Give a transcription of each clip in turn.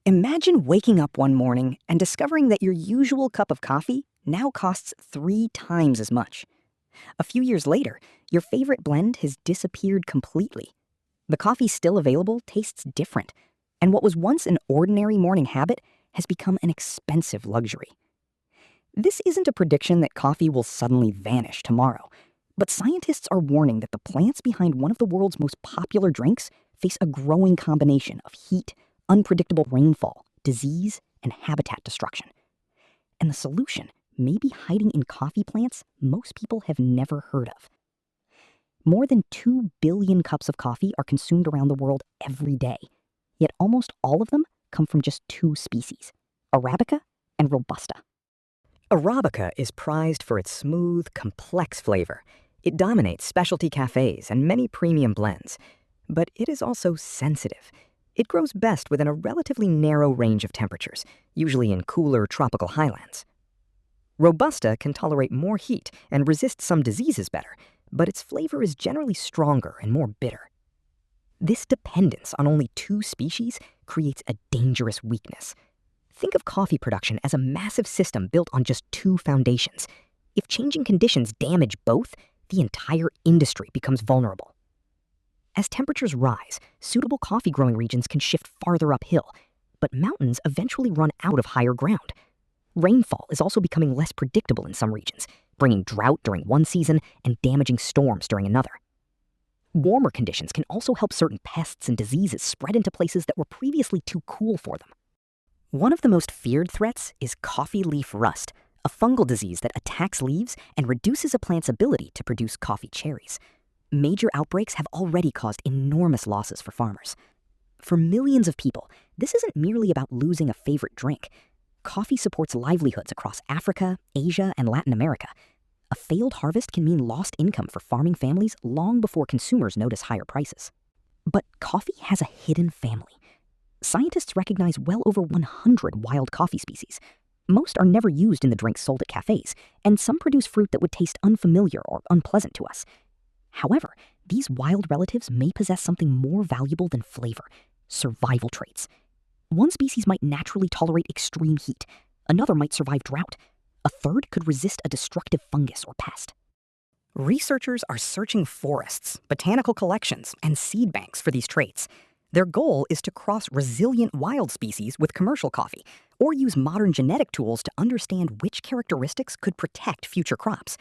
Imagine waking up one morning and discovering that your usual cup of coffee now costs 3 times as much. A few years later, your favorite blend has disappeared completely. The coffee still available tastes different, and what was once an ordinary morning habit has become an expensive luxury. This isn't a prediction that coffee will suddenly vanish tomorrow, but scientists are warning that the plants behind one of the world's most popular drinks face a growing combination of heat, unpredictable rainfall, disease, and habitat destruction. And the solution may be hiding in coffee plants most people have never heard of. More than 2 billion cups of coffee are consumed around the world every day, yet almost all of them come from just 2 species, Arabica and Robusta. Arabica is prized for its smooth, complex flavor. It dominates specialty cafes and many premium blends, but it is also sensitive. It grows best within a relatively narrow range of temperatures, usually in cooler tropical highlands. Robusta can tolerate more heat and resist some diseases better, but its flavor is generally stronger and more bitter. This dependence on only 2 species creates a dangerous weakness. Think of coffee production as a massive system built on just 2 foundations. If changing conditions damage both, the entire industry becomes vulnerable. As temperatures rise, suitable coffee growing regions can shift farther uphill, but mountains eventually run out of higher ground. Rainfall is also becoming less predictable in some regions, bringing drought during one season and damaging storms during another. Warmer conditions can also help certain pests and diseases spread into places that were previously too cool for them. One of the most feared threats is coffee leaf rust, a fungal disease that attacks leaves and reduces a plant's ability to produce coffee cherries. Major outbreaks have already caused enormous losses for farmers. For millions of people, this isn't merely about losing a favorite drink. Coffee supports livelihoods across Africa, Asia, and Latin America. A failed harvest can mean lost income for farming families long before consumers notice higher prices. But coffee has a hidden family. Scientists recognize well over 100 wild coffee species. Most are never used in the drinks sold at cafes, and some produce fruit that would taste unfamiliar or unpleasant to us. However, these wild relatives may possess something more valuable than flavor: survival traits. One species might naturally tolerate extreme heat. Another might survive drought. A third could resist a destructive fungus or pest. Researchers are searching forests, botanical collections, and seed banks for these traits. Their goal is to cross resilient wild species with commercial coffee, or use modern genetic tools to understand which characteristics could protect future crops.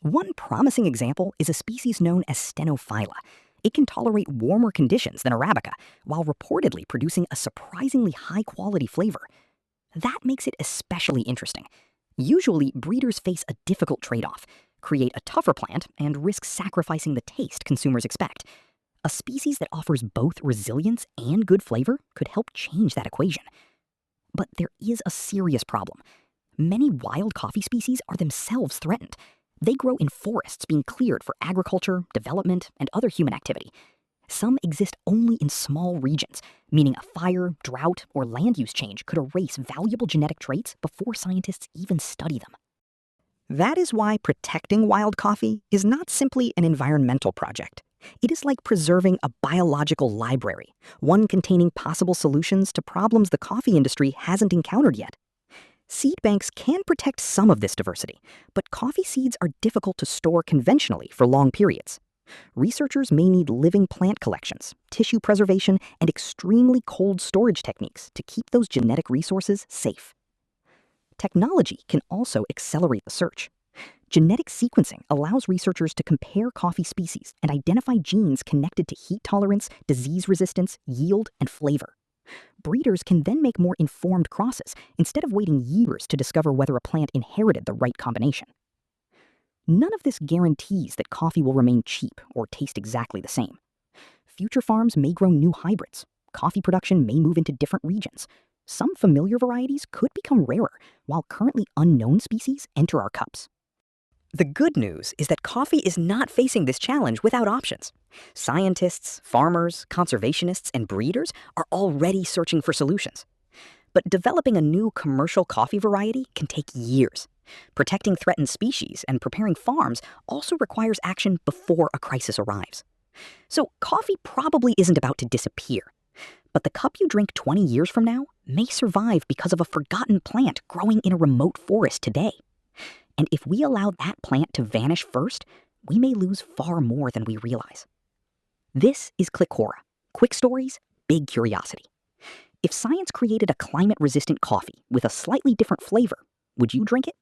One promising example is a species known as stenophylla. It can tolerate warmer conditions than Arabica, while reportedly producing a surprisingly high-quality flavor. That makes it especially interesting. Usually, breeders face a difficult trade-off: create a tougher plant and risk sacrificing the taste consumers expect. A species that offers both resilience and good flavor could help change that equation. But there is a serious problem. Many wild coffee species are themselves threatened. They grow in forests being cleared for agriculture, development, and other human activity. Some exist only in small regions, meaning a fire, drought, or land use change could erase valuable genetic traits before scientists even study them. That is why protecting wild coffee is not simply an environmental project. It is like preserving a biological library, one containing possible solutions to problems the coffee industry hasn't encountered yet. Seed banks can protect some of this diversity, but coffee seeds are difficult to store conventionally for long periods. Researchers may need living plant collections, tissue preservation, and extremely cold storage techniques to keep those genetic resources safe. Technology can also accelerate the search. Genetic sequencing allows researchers to compare coffee species and identify genes connected to heat tolerance, disease resistance, yield, and flavor. Breeders can then make more informed crosses instead of waiting years to discover whether a plant inherited the right combination. None of this guarantees that coffee will remain cheap or taste exactly the same. Future farms may grow new hybrids. Coffee production may move into different regions. Some familiar varieties could become rarer, while currently unknown species enter our cups. The good news is that coffee is not facing this challenge without options. Scientists, farmers, conservationists, and breeders are already searching for solutions. But developing a new commercial coffee variety can take years. Protecting threatened species and preparing farms also requires action before a crisis arrives. So coffee probably isn't about to disappear. But the cup you drink 20 years from now may survive because of a forgotten plant growing in a remote forest today. And if we allow that plant to vanish first, we may lose far more than we realize. This is Kliqora. Quick stories, big curiosity. If science created a climate-resistant coffee with a slightly different flavor, would you drink it?